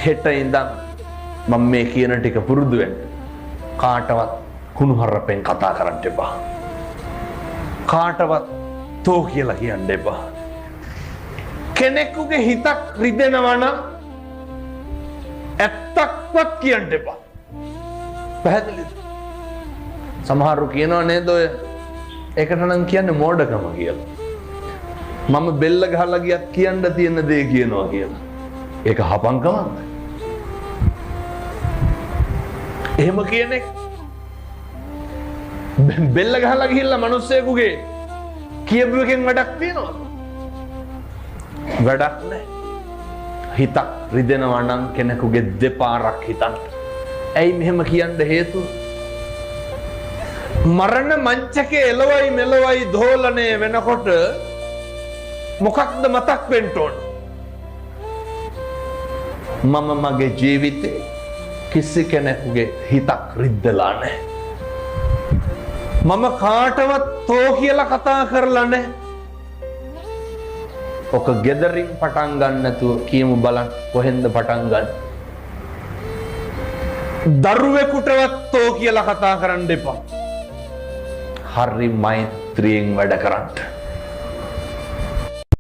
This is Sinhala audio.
හෙට ඉඳන් මම මේ කියන ටික පුරුදු වෙන්න. කාටවත් කුණුහරුපෙන් කතා කරන්න එපා. කාටවත් තෝ කියලා කියන්න එපා. කෙනෙකුගේ හිතක් රිදෙනවා නම් ඇත්තක්වත් කියන්න එපා. පැහැදිලිද? සමහරු කියනවා නේද ඔය ඒකට නම් කියන්නේ මෝඩකම කියලා. මම බෙල්ල ගහලා ගියත් කියන්න තියෙන දේ කියනවා කියලා. ඒක හපංකමක්ද? එහෙම කියන්නේ බෙල්ල ගහලා ගිහිල්ලා මිනිස්සෙකුගේ කියපු එකෙන් වැඩක් තියනවද? වැඩක් නැහැ. හිතක් රිදෙනවා නම් කෙනෙකුගේ දෙපාරක් හිතන්න. ඇයි මෙහෙම කියන්න හේතුව? මරණ මංචකේ එළවයි මෙලවයි දෝලණය වෙනකොට මොකක්ද මතක් වෙන්න ඕන? මම මගේ ජීවිතේ කිසි කෙනෙකුගේ හිතක් රිද්දලා නැහැ. මම කාටවත් තෝ කියලා කතා කරලා නැහැ. ඔක ගෙදරින් පටන් ගන්න නැතුව කියමු බලන්න කොහෙන්ද පටන් ගන්න? දරුවෙකුටවත් තෝ කියලා කතා කරන්න එපා. හරි මෛත්‍රියෙන් වැඩ කරන්න.